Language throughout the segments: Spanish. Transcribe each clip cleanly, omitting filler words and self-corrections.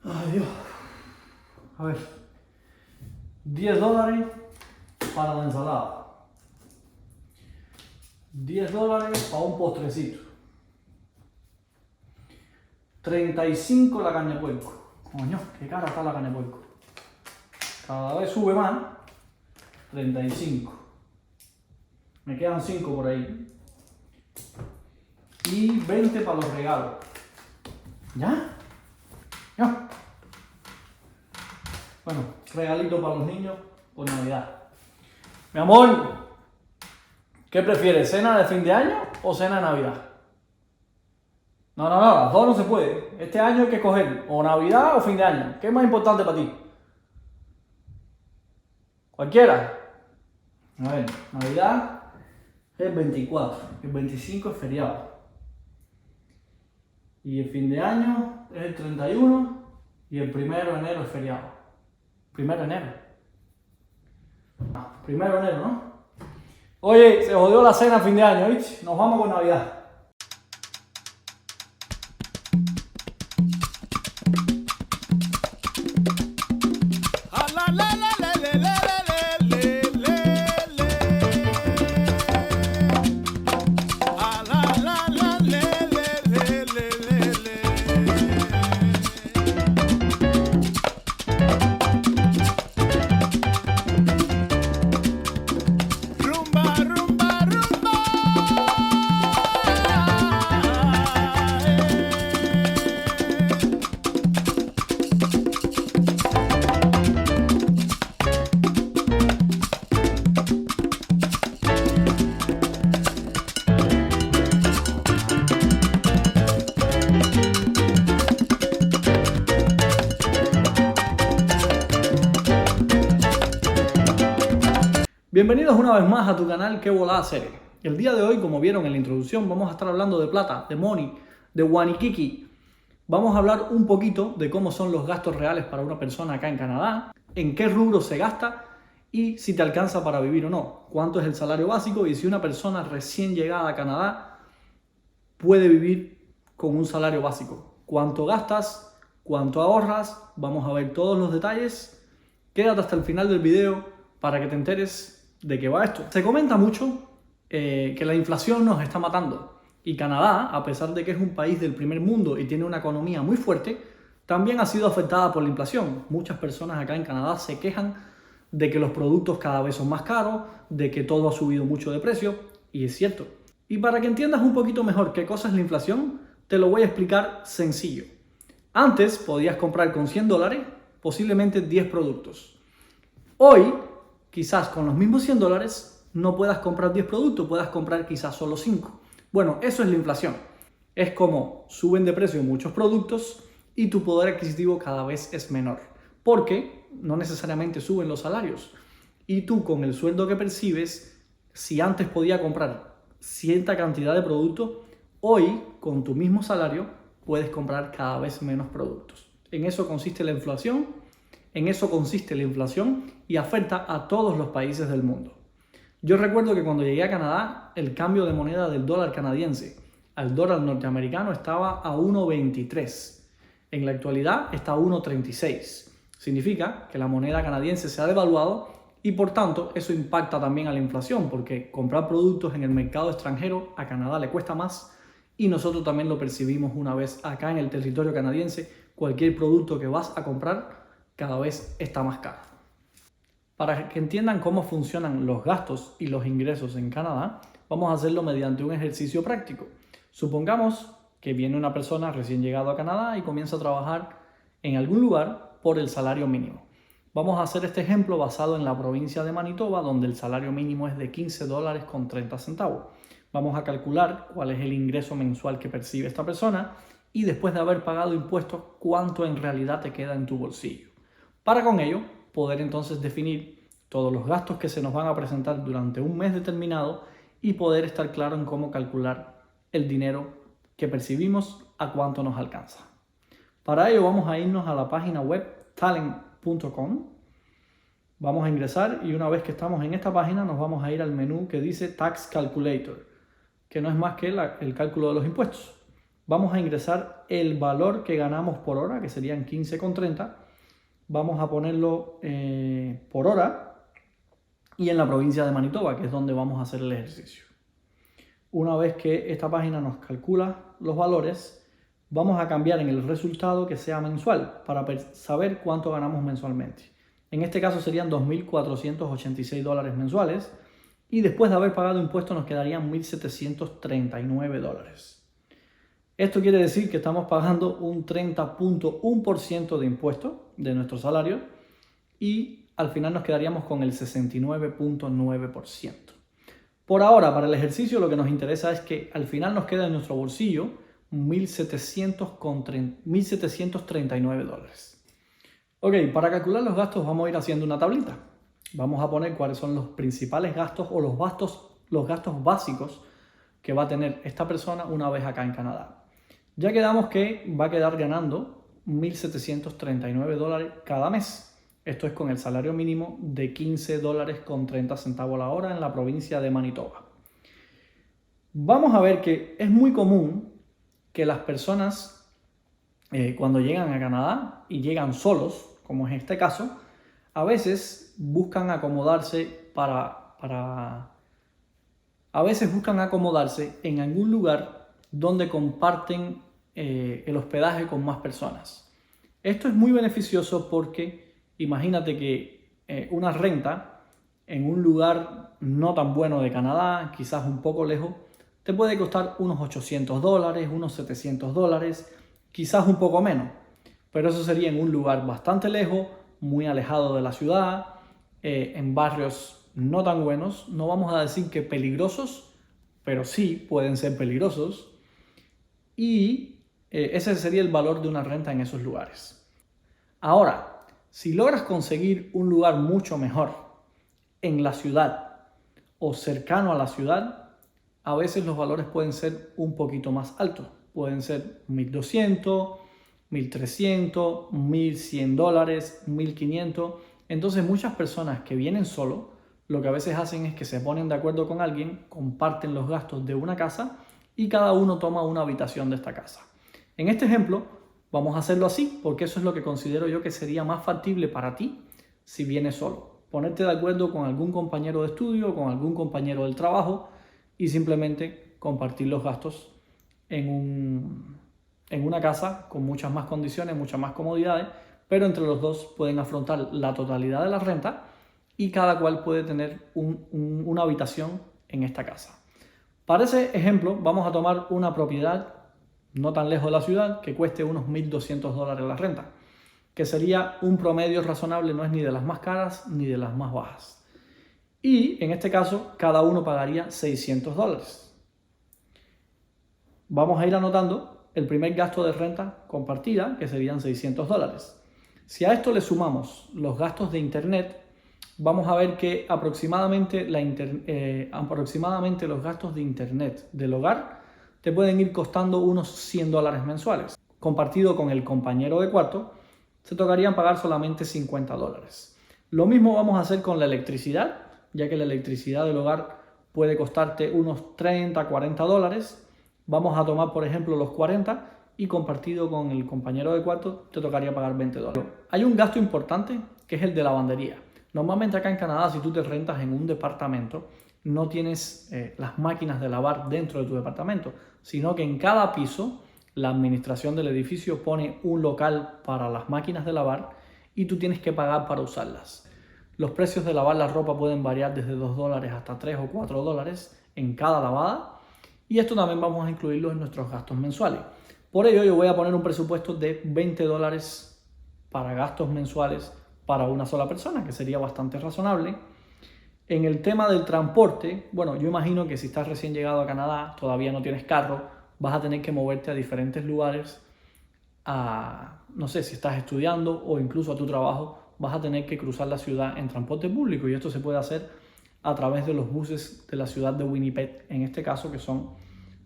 Ay, Dios. A ver. $10 para la ensalada. $10 para un postrecito. 35 la carne de puerco. Coño, qué cara está la carne de puerco. Cada vez sube más. 35. Me quedan 5 por ahí. Y 20 para los regalos. ¿Ya? ¿Ya? Bueno, regalito para los niños por Navidad. Mi amor, ¿qué prefieres? ¿Cena de fin de año o cena de Navidad? No, las dos no se puede. Este año hay que escoger o Navidad o fin de año. ¿Qué es más importante para ti? Cualquiera. A ver, Navidad es el 24, el 25 es feriado. Y el fin de año es el 31 y el 1 de enero es feriado. 1 de enero. 1 de enero, ¿no? Oye, se jodió la cena a fin de año, ¿viste? Nos vamos con Navidad. Bienvenidos una vez más a tu canal Qué Volada Serie. El día de hoy, como vieron en la introducción, vamos a estar hablando de plata, de money, de wanikiki. Vamos a hablar un poquito de cómo son los gastos reales para una persona acá en Canadá, en qué rubro se gasta y si te alcanza para vivir o no, cuánto es el salario básico y si una persona recién llegada a Canadá puede vivir con un salario básico. Cuánto gastas, cuánto ahorras, vamos a ver todos los detalles. Quédate hasta el final del video para que te enteres de qué va esto. Se comenta mucho que la inflación nos está matando y Canadá, a pesar de que es un país del primer mundo y tiene una economía muy fuerte, también ha sido afectada por la inflación. Muchas personas acá en Canadá se quejan de que los productos cada vez son más caros, de que todo ha subido mucho de precio, y es cierto. Y para que entiendas un poquito mejor qué cosa es la inflación, te lo voy a explicar sencillo. Antes podías comprar con $100 posiblemente 10 productos. Hoy, quizás con los mismos $100 no puedas comprar 10 productos, puedas comprar quizás solo 5. Bueno, eso es la inflación. Es como suben de precio muchos productos y tu poder adquisitivo cada vez es menor. Porque no necesariamente suben los salarios. Y tú con el sueldo que percibes, si antes podía comprar cierta cantidad de productos, hoy con tu mismo salario puedes comprar cada vez menos productos. En eso consiste la inflación. En eso consiste la inflación y afecta a todos los países del mundo. Yo recuerdo que cuando llegué a Canadá, el cambio de moneda del dólar canadiense al dólar norteamericano estaba a 1.23. En la actualidad está a 1.36. Significa que la moneda canadiense se ha devaluado y por tanto eso impacta también a la inflación porque comprar productos en el mercado extranjero a Canadá le cuesta más y nosotros también lo percibimos una vez acá en el territorio canadiense. Cualquier producto que vas a comprar cada vez está más caro. Para que entiendan cómo funcionan los gastos y los ingresos en Canadá, vamos a hacerlo mediante un ejercicio práctico. Supongamos que viene una persona recién llegada a Canadá y comienza a trabajar en algún lugar por el salario mínimo. Vamos a hacer este ejemplo basado en la provincia de Manitoba, donde el salario mínimo es de $15.30. Vamos a calcular cuál es el ingreso mensual que percibe esta persona y después de haber pagado impuestos, cuánto en realidad te queda en tu bolsillo. Para con ello, poder entonces definir todos los gastos que se nos van a presentar durante un mes determinado y poder estar claro en cómo calcular el dinero que percibimos a cuánto nos alcanza. Para ello vamos a irnos a la página web talent.com. Vamos a ingresar y una vez que estamos en esta página nos vamos a ir al menú que dice Tax Calculator, que no es más que el cálculo de los impuestos. vamos a ingresar el valor que ganamos por hora, que serían 15,30. Vamos a ponerlo por hora y en la provincia de Manitoba, que es donde vamos a hacer el ejercicio. Una vez que esta página nos calcula los valores, vamos a cambiar en el resultado que sea mensual para saber cuánto ganamos mensualmente. En este caso serían $2.486 mensuales y después de haber pagado impuestos nos quedarían $1.739. Esto quiere decir que estamos pagando un 30,1% de impuestos de nuestro salario y al final nos quedaríamos con el 69,9%. Por ahora, para el ejercicio, lo que nos interesa es que al final nos queda en nuestro bolsillo $1.739. Ok, para calcular los gastos vamos a ir haciendo una tablita. Vamos a poner cuáles son los principales gastos o los gastos básicos que va a tener esta persona una vez acá en Canadá. Ya quedamos que va a quedar ganando $1.739 cada mes. Esto es con el salario mínimo de $15.30 la hora en la provincia de Manitoba. Vamos a ver que es muy común que las personas cuando llegan a Canadá y llegan solos, como es este caso, a veces buscan acomodarse en algún lugar donde comparten el hospedaje con más personas. Esto es muy beneficioso porque imagínate que una renta en un lugar no tan bueno de Canadá, quizás un poco lejos, te puede costar unos $800, unos $700, quizás un poco menos. Pero eso sería en un lugar bastante lejos, muy alejado de la ciudad, en barrios no tan buenos. No vamos a decir que peligrosos, pero sí pueden ser peligrosos. Y ese sería el valor de una renta en esos lugares. Ahora, si logras conseguir un lugar mucho mejor en la ciudad o cercano a la ciudad, a veces los valores pueden ser un poquito más altos. Pueden ser $1.200, $1.300, $1.100, $1.500. Entonces muchas personas que vienen solo, lo que a veces hacen es que se ponen de acuerdo con alguien, comparten los gastos de una casa y cada uno toma una habitación de esta casa. En este ejemplo vamos a hacerlo así porque eso es lo que considero yo que sería más factible para ti si vienes solo. Ponerte de acuerdo con algún compañero de estudio, con algún compañero del trabajo y simplemente compartir los gastos en una casa con muchas más condiciones, muchas más comodidades, pero entre los dos pueden afrontar la totalidad de la renta y cada cual puede tener una habitación en esta casa. Para ese ejemplo vamos a tomar una propiedad no tan lejos de la ciudad que cueste unos $1.200 la renta, que sería un promedio razonable, no es ni de las más caras ni de las más bajas. Y en este caso cada uno pagaría $600. Vamos a ir anotando el primer gasto de renta compartida, que serían $600. Si a esto le sumamos los gastos de internet, vamos a ver que aproximadamente los gastos de internet del hogar te pueden ir costando unos $100 mensuales. Compartido con el compañero de cuarto, se tocarían pagar solamente $50. Lo mismo vamos a hacer con la electricidad, ya que la electricidad del hogar puede costarte unos $30, $40. Vamos a tomar, por ejemplo, los 40 y compartido con el compañero de cuarto te tocaría pagar $20. Hay un gasto importante que es el de lavandería. Normalmente acá en Canadá, si tú te rentas en un departamento, no tienes las máquinas de lavar dentro de tu departamento, sino que en cada piso la administración del edificio pone un local para las máquinas de lavar y tú tienes que pagar para usarlas. Los precios de lavar la ropa pueden variar desde $2 hasta $3 o $4 en cada lavada y esto también vamos a incluirlo en nuestros gastos mensuales. Por ello yo voy a poner un presupuesto de $20 para gastos mensuales para una sola persona, que sería bastante razonable. En el tema del transporte, bueno, yo imagino que si estás recién llegado a Canadá, todavía no tienes carro, vas a tener que moverte a diferentes lugares, no sé, si estás estudiando o incluso a tu trabajo, vas a tener que cruzar la ciudad en transporte público y esto se puede hacer a través de los buses de la ciudad de Winnipeg, en este caso, que son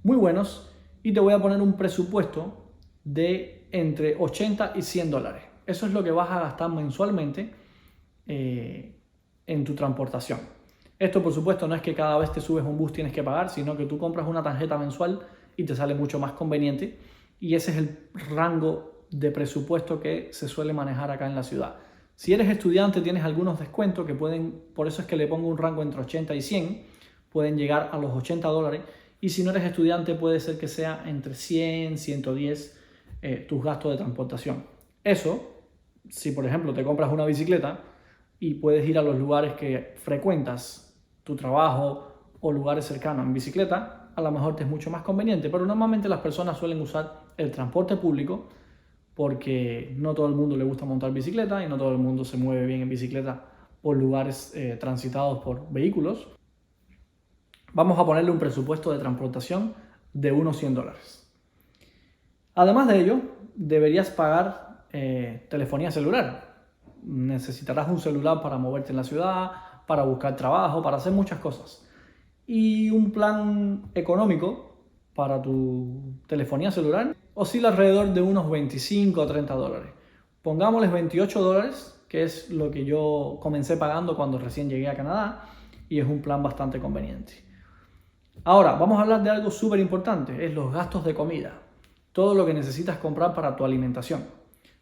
muy buenos, y te voy a poner un presupuesto de entre $80 y $100. Eso es lo que vas a gastar mensualmente en tu transportación. Esto, por supuesto, no es que cada vez te subes a un bus tienes que pagar, sino que tú compras una tarjeta mensual y te sale mucho más conveniente y ese es el rango de presupuesto que se suele manejar acá en la ciudad. Si eres estudiante tienes algunos descuentos que pueden, por eso es que le pongo un rango entre 80 y 100, pueden llegar a los $80, y si no eres estudiante puede ser que sea entre 100, 110 tus gastos de transportación. Eso, si por ejemplo te compras una bicicleta y puedes ir a los lugares que frecuentas, tu trabajo o lugares cercanos en bicicleta, a lo mejor te es mucho más conveniente, pero normalmente las personas suelen usar el transporte público porque no todo el mundo le gusta montar bicicleta y no todo el mundo se mueve bien en bicicleta por lugares transitados por vehículos. Vamos a ponerle un presupuesto de transportación de unos $100. Además de ello, deberías pagar telefonía celular. Necesitarás un celular para moverte en la ciudad, para buscar trabajo, para hacer muchas cosas. Y un plan económico para tu telefonía celular oscila alrededor de unos 25 a $30. Pongámosles $28, que es lo que yo comencé pagando cuando recién llegué a Canadá, y es un plan bastante conveniente. Ahora, vamos a hablar de algo súper importante, es los gastos de comida. Todo lo que necesitas comprar para tu alimentación.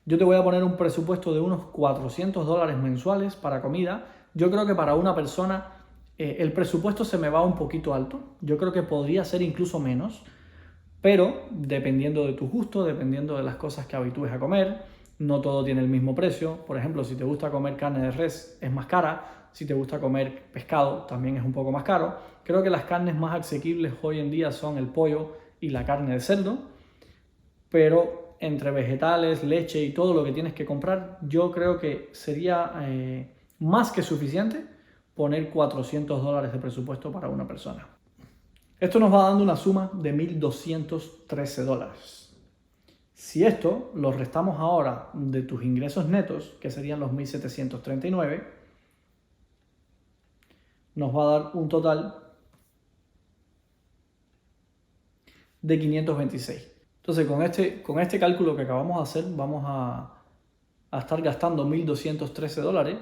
Yo te voy a poner un presupuesto de unos $400 mensuales para comida. Yo creo que para una persona el presupuesto se me va un poquito alto. Yo creo que podría ser incluso menos, pero dependiendo de tu gusto, dependiendo de las cosas que habitúes a comer, no todo tiene el mismo precio. Por ejemplo, si te gusta comer carne de res es más cara, si te gusta comer pescado también es un poco más caro. Creo que las carnes más asequibles hoy en día son el pollo y la carne de cerdo, pero entre vegetales, leche y todo lo que tienes que comprar, yo creo que sería más que suficiente poner $400 de presupuesto para una persona. Esto nos va dando una suma de $1,213. Si esto lo restamos ahora de tus ingresos netos, que serían los 1,739, nos va a dar un total de 526. Entonces, con este cálculo que acabamos de hacer, vamos a estar gastando $1,213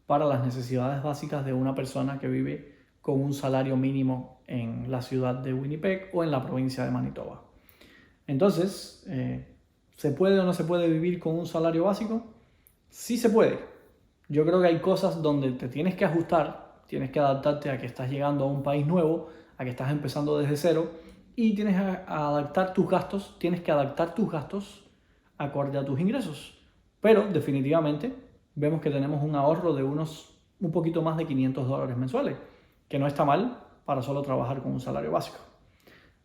para las necesidades básicas de una persona que vive con un salario mínimo en la ciudad de Winnipeg o en la provincia de Manitoba. Entonces, ¿se puede o no se puede vivir con un salario básico? Sí se puede. Yo creo que hay cosas donde te tienes que ajustar, tienes que adaptarte a que estás llegando a un país nuevo, a que estás empezando desde cero, y tienes que adaptar tus gastos acorde a tus ingresos. Pero definitivamente vemos que tenemos un ahorro de un poquito más de $500 mensuales, que no está mal para solo trabajar con un salario básico.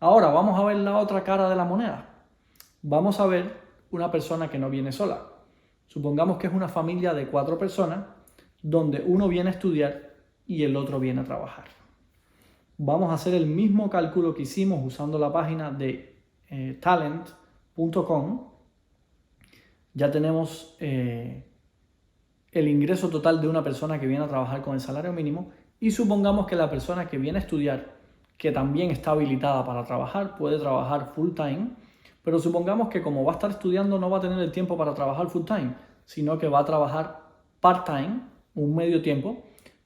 Ahora vamos a ver la otra cara de la moneda. Vamos a ver una persona que no viene sola. Supongamos que es una familia de 4 personas donde uno viene a estudiar y el otro viene a trabajar. Vamos a hacer el mismo cálculo que hicimos usando la página de talent.com. Ya tenemos el ingreso total de una persona que viene a trabajar con el salario mínimo, y supongamos que la persona que viene a estudiar, que también está habilitada para trabajar, puede trabajar full time, pero supongamos que como va a estar estudiando no va a tener el tiempo para trabajar full time, sino que va a trabajar part time, un medio tiempo,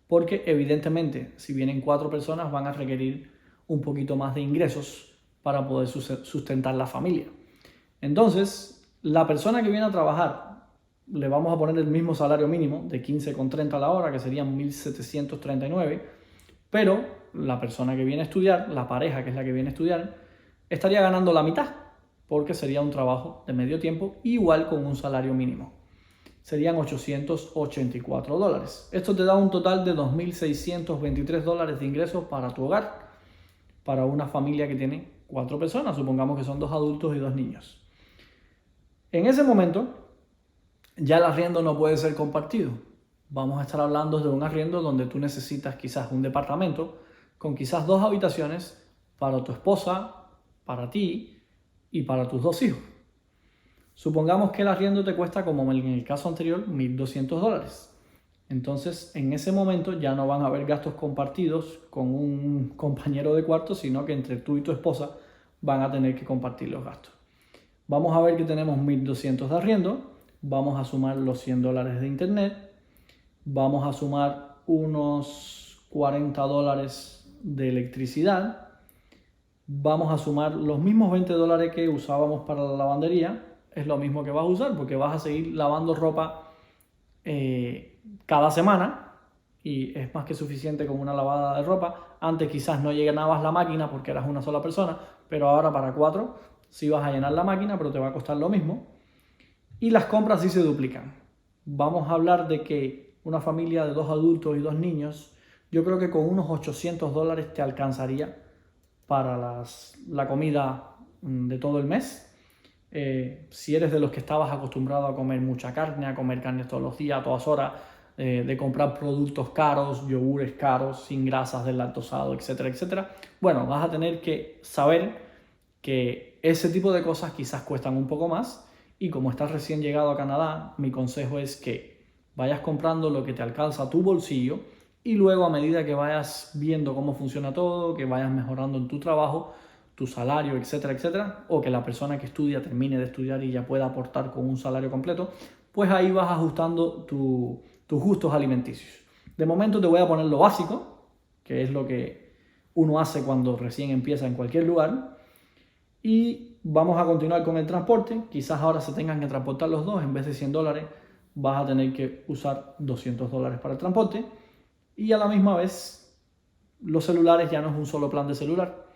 porque evidentemente si vienen 4 personas van a requerir un poquito más de ingresos para poder sustentar la familia. Entonces, la persona que viene a trabajar, le vamos a poner el mismo salario mínimo de 15,30 a la hora, que serían 1,739, pero la persona que viene a estudiar, la pareja que es la que viene a estudiar, estaría ganando la mitad, porque sería un trabajo de medio tiempo, igual con un salario mínimo. Serían $884. Esto te da un total de $2,623 de ingresos para tu hogar, para una familia que tiene 4 personas, supongamos que son 2 adultos y 2 niños. En ese momento, ya el arriendo no puede ser compartido. Vamos a estar hablando de un arriendo donde tú necesitas quizás un departamento con quizás 2 habitaciones para tu esposa, para ti y para tus 2 hijos. Supongamos que el arriendo te cuesta, como en el caso anterior, $1,200. Entonces, en ese momento ya no van a haber gastos compartidos con un compañero de cuarto, sino que entre tú y tu esposa van a tener que compartir los gastos. Vamos a ver que tenemos $1,200 de arriendo, vamos a sumar los $100 de internet, vamos a sumar unos $40 de electricidad vamos a sumar los mismos $20 que usábamos para la lavandería, es lo mismo que vas a usar porque vas a seguir lavando ropa cada semana y es más que suficiente con una lavada de ropa. Antes quizás no llenabas la máquina porque eras una sola persona, pero ahora para 4 sí vas a llenar la máquina, pero te va a costar lo mismo. Y las compras sí se duplican. Vamos a hablar de que una familia de 2 adultos y 2 niños, yo creo que con unos $800 te alcanzaría para la comida de todo el mes. Si eres de los que estabas acostumbrado a comer mucha carne, a comer carne todos los días, a todas horas, de comprar productos caros, yogures caros, sin grasas, deslactosado, etcétera, etcétera, bueno, vas a tener que saber que ese tipo de cosas quizás cuestan un poco más y como estás recién llegado a Canadá, mi consejo es que vayas comprando lo que te alcanza a tu bolsillo y luego a medida que vayas viendo cómo funciona todo, que vayas mejorando en tu trabajo, tu salario, etcétera, etcétera, o que la persona que estudia termine de estudiar y ya pueda aportar con un salario completo, pues ahí vas ajustando tus gustos alimenticios. De momento te voy a poner lo básico, que es lo que uno hace cuando recién empieza en cualquier lugar, y vamos a continuar con el transporte. Quizás ahora se tengan que transportar los dos, en vez de $100 vas a tener que usar $200 para el transporte, y a la misma vez los celulares ya no es un solo plan de celular.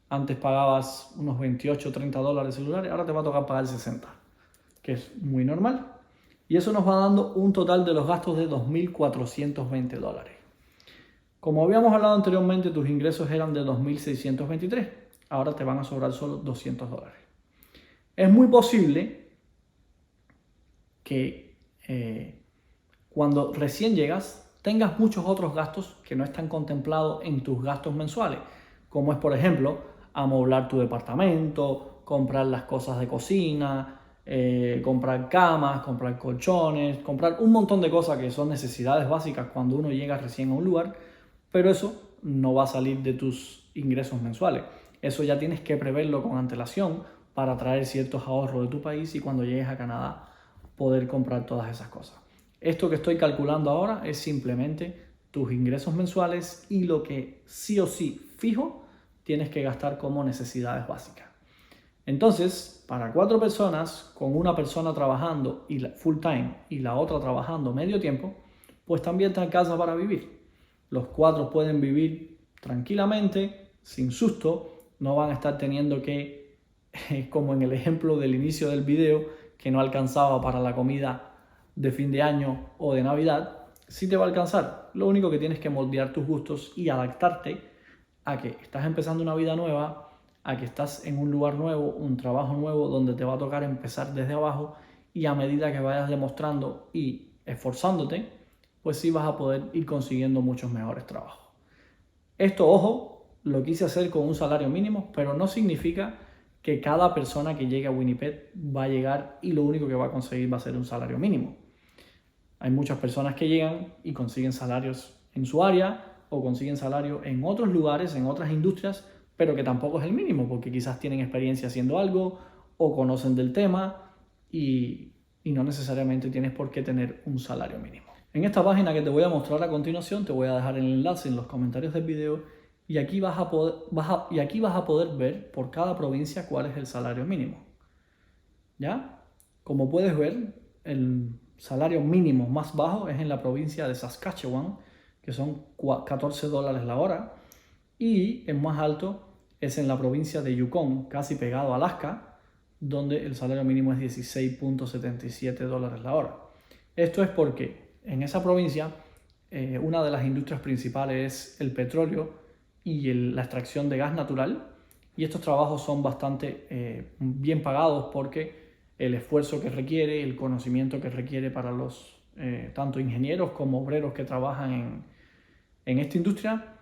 Antes pagabas unos 28 o $30 de celulares, ahora te va a tocar pagar 60, que es muy normal. Y eso nos va dando un total de los gastos de $2.420. Como habíamos hablado anteriormente, tus ingresos eran de $2.623. Ahora te van a sobrar solo $200. Es muy posible que cuando recién llegas tengas muchos otros gastos que no están contemplados en tus gastos mensuales, como es por ejemplo amoblar tu departamento, comprar las cosas de cocina, comprar camas, comprar colchones, comprar un montón de cosas que son necesidades básicas cuando uno llega recién a un lugar, pero eso no va a salir de tus ingresos mensuales. Eso ya tienes que preverlo con antelación para traer ciertos ahorros de tu país y cuando llegues a Canadá poder comprar todas esas cosas. Esto que estoy calculando ahora es simplemente tus ingresos mensuales y lo que sí o sí fijo tienes que gastar como necesidades básicas. Entonces, para 4 personas, con una persona trabajando full time y la otra trabajando medio tiempo, pues también te alcanza para vivir. Los 4 pueden vivir tranquilamente, sin susto, no van a estar teniendo que, como en el ejemplo del inicio del video, que no alcanzaba para la comida de fin de año o de Navidad, sí te va a alcanzar. Lo único que tienes que moldear tus gustos y adaptarte a que estás empezando una vida nueva, a que estás en un lugar nuevo, un trabajo nuevo, donde te va a tocar empezar desde abajo y a medida que vayas demostrando y esforzándote, pues sí vas a poder ir consiguiendo muchos mejores trabajos. Esto, ojo, lo quise hacer con un salario mínimo, pero no significa que cada persona que llegue a Winnipeg va a llegar y lo único que va a conseguir va a ser un salario mínimo. Hay muchas personas que llegan y consiguen salarios en su área o consiguen salario en otros lugares, en otras industrias, pero que tampoco es el mínimo, porque quizás tienen experiencia haciendo algo o conocen del tema y no necesariamente tienes por qué tener un salario mínimo. En esta página que te voy a mostrar a continuación, te voy a dejar el enlace en los comentarios del video y aquí vas a poder ver por cada provincia cuál es el salario mínimo. ¿Ya? Como puedes ver, el salario mínimo más bajo es en la provincia de Saskatchewan, que son $14 la hora, y el más alto es en la provincia de Yukon, casi pegado a Alaska, donde el salario mínimo es $16.77 la hora. Esto es porque en esa provincia una de las industrias principales es el petróleo y la extracción de gas natural, y estos trabajos son bastante bien pagados porque el esfuerzo que requiere, el conocimiento que requiere para los tanto ingenieros como obreros que trabajan en esta industria.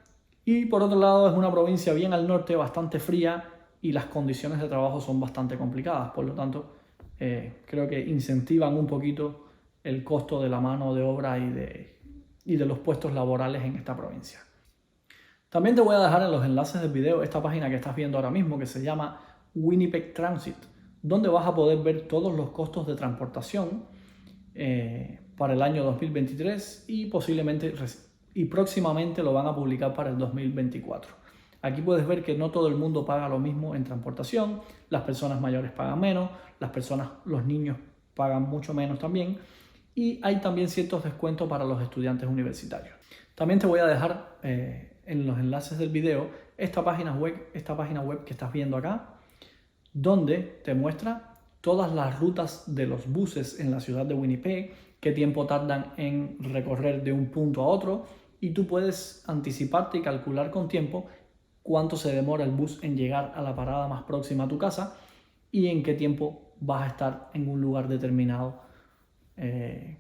Y por otro lado es una provincia bien al norte, bastante fría y las condiciones de trabajo son bastante complicadas. Por lo tanto, creo que incentivan un poquito el costo de la mano de obra y de los puestos laborales en esta provincia. También te voy a dejar en los enlaces del video esta página que estás viendo ahora mismo que se llama Winnipeg Transit, donde vas a poder ver todos los costos de transportación para el año 2023 y próximamente lo van a publicar para el 2024. Aquí puedes ver que no todo el mundo paga lo mismo en transportación, las personas mayores pagan menos, los niños pagan mucho menos también, y hay también ciertos descuentos para los estudiantes universitarios. También te voy a dejar en los enlaces del video esta página web que estás viendo acá, donde te muestra todas las rutas de los buses en la ciudad de Winnipeg, qué tiempo tardan en recorrer de un punto a otro, y tú puedes anticiparte y calcular con tiempo cuánto se demora el bus en llegar a la parada más próxima a tu casa y en qué tiempo vas a estar en un lugar determinado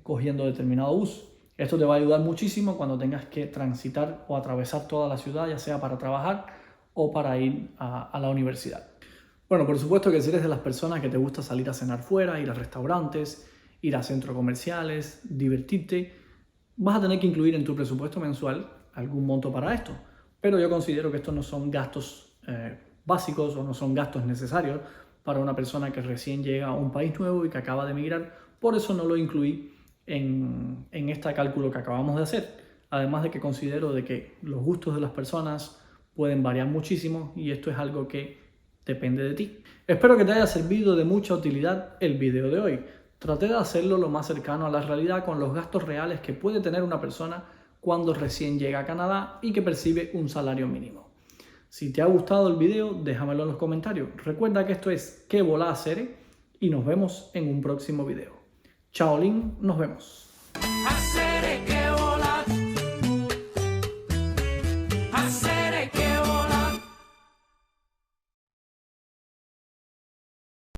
cogiendo determinado bus. Esto te va a ayudar muchísimo cuando tengas que transitar o atravesar toda la ciudad, ya sea para trabajar o para ir a la universidad. Bueno, por supuesto que si eres de las personas que te gusta salir a cenar fuera, ir a restaurantes, ir a centros comerciales, divertirte, vas a tener que incluir en tu presupuesto mensual algún monto para esto. Pero yo considero que estos no son gastos básicos o no son gastos necesarios para una persona que recién llega a un país nuevo y que acaba de emigrar. Por eso no lo incluí en este cálculo que acabamos de hacer. Además de que considero de que los gustos de las personas pueden variar muchísimo y esto es algo que depende de ti. Espero que te haya servido de mucha utilidad el video de hoy. Traté de hacerlo lo más cercano a la realidad con los gastos reales que puede tener una persona cuando recién llega a Canadá y que percibe un salario mínimo. Si te ha gustado el video, déjamelo en los comentarios. Recuerda que esto es Que Volá a Sere y nos vemos en un próximo video. Chao Lin, nos vemos.